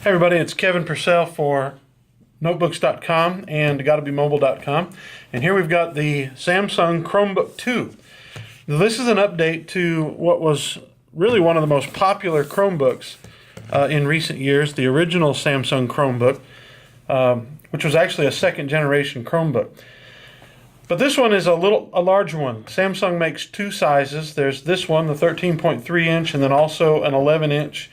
Hey everybody, it's Kevin Purcell for Notebooks.com and GottaBeMobile.com, and here we've got the Samsung Chromebook 2. Now, this is an update to what was really one of the most popular Chromebooks in recent years, the original Samsung Chromebook, which was actually a second generation Chromebook. But this one is a larger one. Samsung makes two sizes. There's this one, the 13.3 inch, and then also an 11 inch.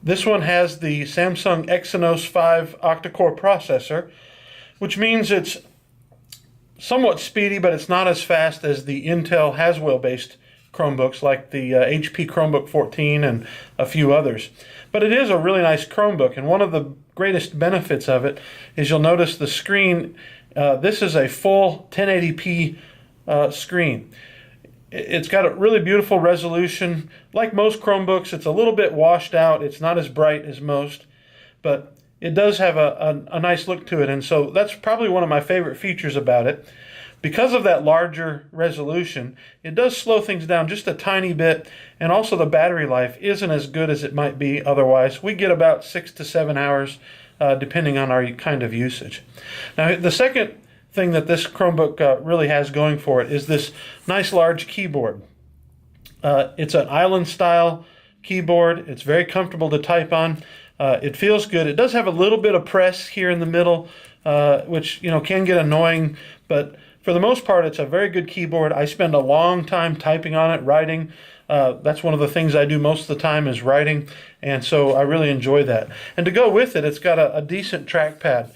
This one has the Samsung Exynos 5 octa-core processor, which means it's somewhat speedy, but it's not as fast as the Intel Haswell-based Chromebooks like the HP Chromebook 14 and a few others. But it is a really nice Chromebook, and one of the greatest benefits of it is you'll notice the screen. This is a full 1080p screen. It's got a really beautiful resolution. Like most Chromebooks, it's a little bit washed out. It's not as bright as most, but it does have a nice look to it, and so that's probably one of my favorite features about it. Because of that larger resolution, it does slow things down just a tiny bit, and also the battery life isn't as good as it might be otherwise. We get about 6 to 7 hours depending on our kind of usage. Now, the second thing that this Chromebook really has going for it is this nice large keyboard. It's an island style keyboard. It's very comfortable to type on. It feels good. It does have a little bit of press here in the middle, which can get annoying, but for the most part it's a very good keyboard. I spend a long time typing on it, writing. That's one of the things I do most of the time is writing, and so I really enjoy that. And to go with it, it's got a decent trackpad.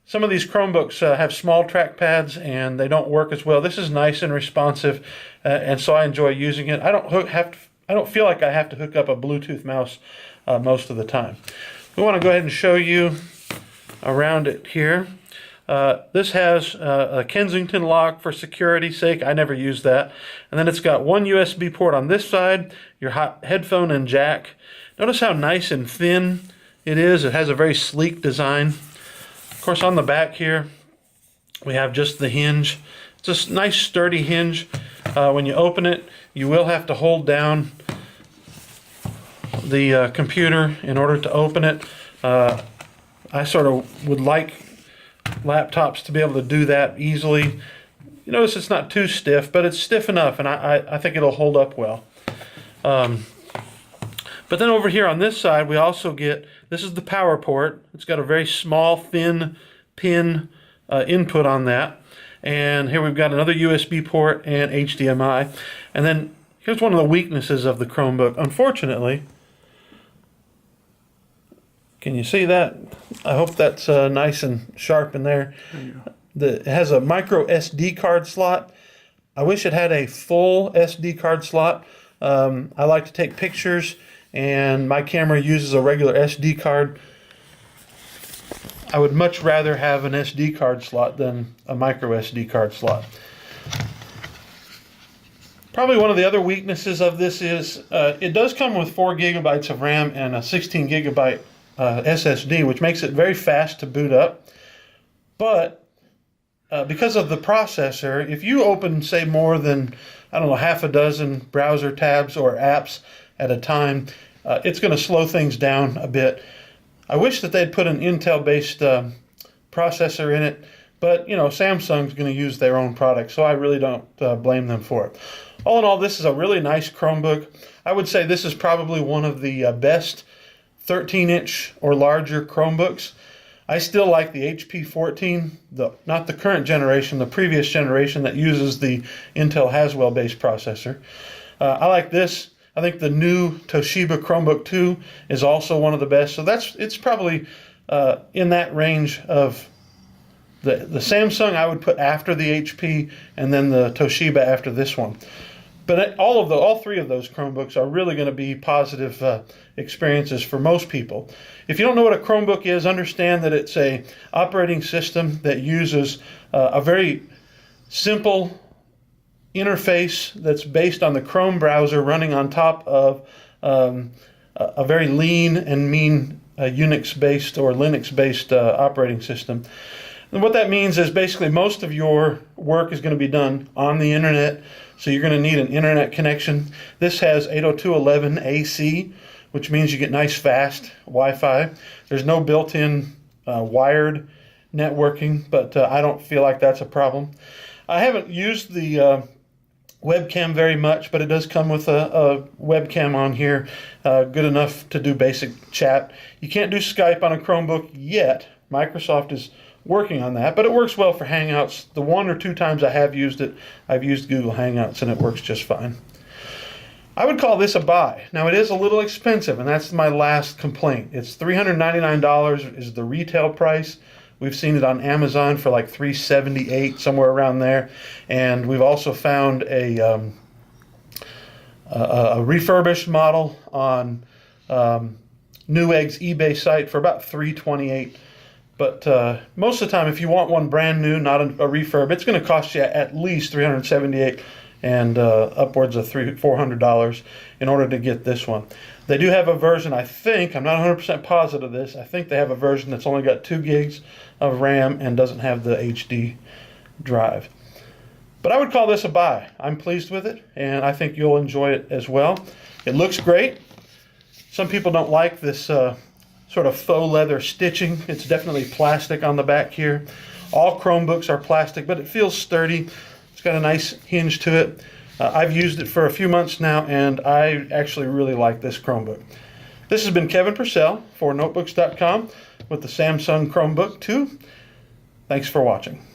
Some of these Chromebooks have small trackpads and they don't work as well. This is nice and responsive, and so I enjoy using it. I don't feel like I have to hook up a Bluetooth mouse most of the time. We want to go ahead and show you around it here. This has a Kensington lock for security's sake. I never use that. And then it's got one USB port on this side, your headphone and jack. Notice how nice and thin it is. It has a very sleek design. Of course, on the back here, we have just the hinge. It's a nice sturdy hinge. When you open it, you will have to hold down the computer in order to open it. I sort of would like laptops to be able to do that easily. You notice it's not too stiff, but it's stiff enough, and I think it'll hold up well. But then over here on this side, we also get, this is the power port. It's got a very small, thin pin input on that. And here we've got another USB port and HDMI. And then here's one of the weaknesses of the Chromebook. Unfortunately, can you see that? I hope that's nice and sharp in there. It has a micro SD card slot. I wish it had a full SD card slot. I like to take pictures, and my camera uses a regular SD card. I would much rather have an SD card slot than a micro SD card slot. Probably one of the other weaknesses of this is it does come with 4 gigabytes of RAM and a 16 gigabyte SSD, which makes it very fast to boot up. But because of the processor, if you open, say, more than, I don't know, half a dozen browser tabs or apps at a time, it's going to slow things down a bit. I wish that they'd put an Intel-based processor in it, but Samsung's going to use their own product, so I really don't blame them for it. All in all, this is a really nice Chromebook. I would say this is probably one of the best 13-inch or larger Chromebooks. I still like the HP 14, not the current generation, the previous generation that uses the Intel Haswell-based processor. I like this. I think the new Toshiba Chromebook 2 is also one of the best. So it's probably in that range of the Samsung I would put after the HP, and then the Toshiba after this one. But all three of those Chromebooks are really going to be positive experiences for most people. If you don't know what a Chromebook is, understand that it's a operating system that uses a very simple interface that's based on the Chrome browser running on top of a very lean and mean Unix-based or Linux-based operating system. And what that means is basically most of your work is going to be done on the internet, so you're going to need an internet connection. This has 802.11 AC, which means you get nice fast Wi-Fi. There's no built-in wired networking, but I don't feel like that's a problem. I haven't used the webcam very much, but it does come with a webcam on here, good enough to do basic chat. You can't do Skype on a Chromebook yet. Microsoft is working on that, but it works well for Hangouts. The 1 or 2 times I have used it, I've used Google Hangouts, and it works just fine. I would call this a buy. Now, it is a little expensive, and that's my last complaint. It's $399 is the retail price. We've seen it on Amazon for like $378, somewhere around there. And we've also found a refurbished model on Newegg's eBay site for about $328. But most of the time, if you want one brand new, not a refurb, it's going to cost you at least $378 and upwards of $400 in order to get this one. They do have a version, I think, I'm not 100% positive of this, I think they have a version that's only got 2 gigs of RAM and doesn't have the HD drive. But I would call this a buy. I'm pleased with it, and I think you'll enjoy it as well. It looks great. Some people don't like this sort of faux leather stitching. It's definitely plastic on the back here. All Chromebooks are plastic, but it feels sturdy. It's got a nice hinge to it. I've used it for a few months now, and I actually really like this Chromebook. This has been Kevin Purcell for Notebooks.com with the Samsung Chromebook 2. Thanks for watching.